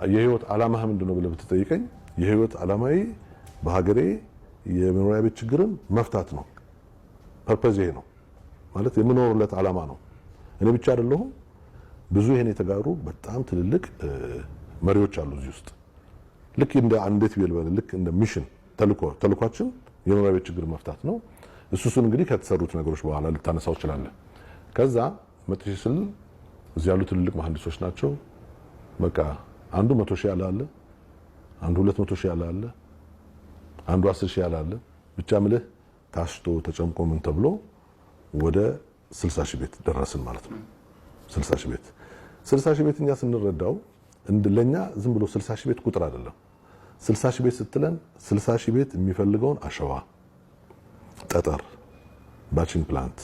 የህይወት ዓላማህ ምንድነው ብለህ ብትጠይቀኝ የህይወት ዓላማዬ በሀገሬ የመኖሪያ ቤት ችግርን መፍታት ነው። ፐርፐዝ ይሄ ነው ማለት የምኖርለት ዓላማ ነው። እኔ ብቻ አይደለሁም ብዙ ይሄን የተጋሩ በጣም ትልልቅ መሪዎች አሉ እዚህ ውስጥ ልክ እንደ አንዴት ቢልበል ልክ እንደ ሚሽን ተልኳችን የመኖሪያ ቤት ችግር መፍታት ነው። እሱን እንግዲህ ከተሰሩት ነገሮች በኋላ ልታነሳው ይችላል። ከዛ መጥቼ ስል እዚህ ያሉ ትልልቅ መሐንዲሶች ናቸው። በቃ አንዱ 100 ሺህ ያለ አንዱ 200 ሺህ ያለ አንዱ 10 ሺህ ያለ ብቻ ምልህ ታሽቶ ተጨምቆ ምን ተብሎ ወደ 60 ሺህ ቤት ደረስን ማለት ነው። 60 ሺህ ቤት እኛ ስንረዳው ለኛ ዝም ብሎ 60 ሺህ ቤት ቁጥር አይደለም። 60 ሺህ ቤት ስትለን 60 ሺህ ቤት የሚፈልገውን አሸዋ፣ ጠጠር፣ ባቺንግ ፕላንት፣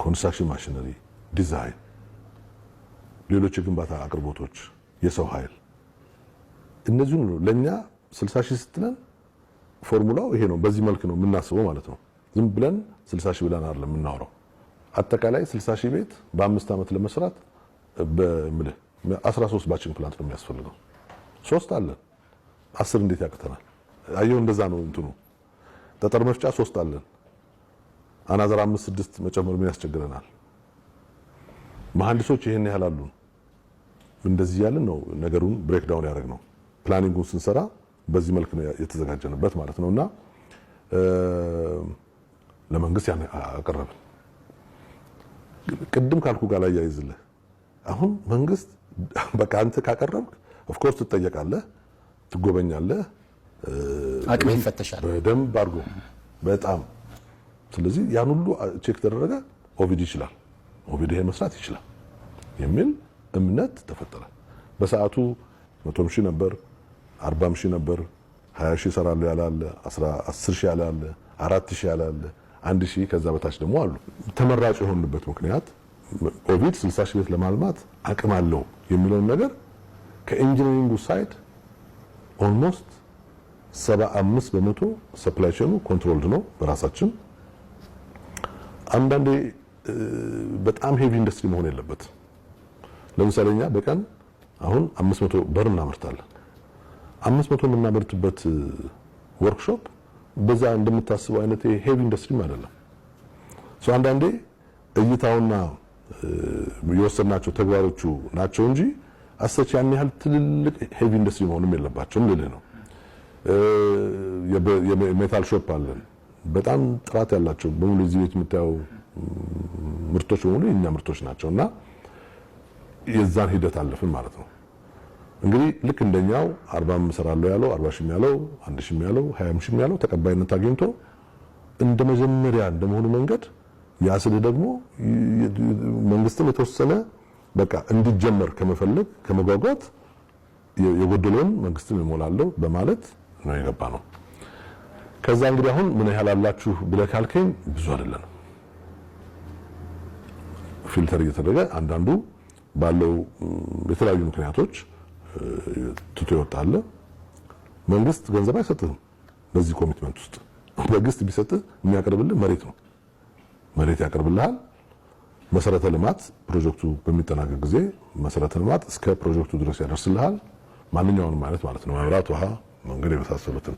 ኮንስትራክሽን ማሽነሪ፣ ዲዛይን፣ ሌሎች የግንባታ አቅርቦቶች፣ የሰው ኃይል እነዚህ ሁሉ ለኛ 60 ሺህ ስትለን ፎርሙላው ይሄ ነው። በዚህ መልክ ነው የምናስበው ማለት ነው። ዝም ብለን 60 ሺህ ብለን አይደለም የምናወራው። አጠቃላይ 60 ሺህ ቤት በ5 ዓመት ለመስራት በምልህ 13 ባቺንግ ፕላንት ነው የሚያስፈልገው። 3 አለን 10 እንዴት ያቅተናል? አየው እንደዛ ነው እንትኑ። ጠጠር መፍጫ 3 አለን አናዘር 5 6 መጨመር ምን ያስቸግረናል? መሐንዲሶች ይሄን ያህል አሉን። እንደዚህ ያለን ነው ነገሩን ብሬክ ዳውን ያደረግነው። ፕላኒንጉን ስንሰራ በዚህ መልክ ነው የተዘጋጀንበት ማለት ነውና ለመንግስት ያን አቀረብን። ቅድም ካልኩ ጋር ላይ ያይዝልህ አሁን መንግስት በቃ አንተ ካቀረብክ ኦፍ ኮርስ ትጠየቃለህ፣ ትጎበኛለህ፣ አቅም ይፈተሻል በደንብ አድርጎ በጣም ስለዚህ ያን ሁሉ ቼክ ተደረገ። ኦቪዲ ይችላል ኦቪዲ ይሄን መስራት ይችላል የሚል እምነት ተፈጠረ። በሰዓቱ 100 ሺህ ነበር፣ 40 ሺህ ነበር፣ 20 ሺህ ሰራለሁ ያላለ፣ 10 ሺህ ያላለ፣ 4 ሺህ ያላለ፣ 1 ሺህ ከዛ በታች ደግሞ አሉ። ተመራጭ የሆነበት ምክንያት ኦቪድ 60 ሺህ ቤት ለማልማት አቅም አለው የሚለውን ነገር ከኢንጂነሪንግ ሳይድ ኦልሞስት 75% ሰፕላይ ቼኑ ኮንትሮልድ ነው በራሳችን። አንዳንዴ በጣም ሄቪ ኢንዱስትሪ መሆን የለበትም። ለምሳሌ እኛ በቀን አሁን 500 በር እናመርታለን። 500 የምናመርትበት ወርክሾፕ በዛ እንደምታስበው አይነት ሄቪ ኢንዱስትሪ አይደለም። አንዳንዴ እይታውና የወሰናቸው ተግባሮቹ ናቸው እንጂ አሰች ያን ያህል ትልልቅ ሄቪ ኢንዱስትሪ መሆንም የለባቸውም ልልህ ነው። የሜታል ሾፕ አለን በጣም ጥራት ያላቸው በሙሉ እዚህ ቤት የምታየው ምርቶች በሙሉ የኛ ምርቶች ናቸውና የዛን ሂደት አለፍን ማለት ነው። እንግዲህ ልክ እንደኛው 40 ሰራለሁ ያለው 40 ሺህ ያለው 1 ሺህ ያለው 20 ሺህ ያለው ተቀባይነት አግኝቶ እንደ መጀመሪያ እንደመሆኑ መንገድ ያስል ደግሞ መንግስትም የተወሰነ በቃ እንዲጀመር ከመፈለግ ከመጓጓት የጎደለውን መንግስትም ይሞላለው በማለት ነው የገባ ነው። ከዛ እንግዲህ አሁን ምን ያህል አላችሁ ብለህ ካልከኝ ብዙ አይደለም። ፊልተር እየተደረገ አንዳንዱ ባለው የተለያዩ ምክንያቶች ትቶ ይወጣል። መንግስት ገንዘብ አይሰጥህም። በዚህ ኮሚትመንት ውስጥ መንግስት ቢሰጥህ የሚያቀርብልህ መሬት ነው። መሬት ያቀርብልሃል። መሰረተ ልማት ፕሮጀክቱ በሚጠናቀቅ ጊዜ መሰረተ ልማት እስከ ፕሮጀክቱ ድረስ ያደርስልሃል። ማንኛውንም ማለት ነው መብራት፣ ውሃ፣ መንገድ የመሳሰሉትን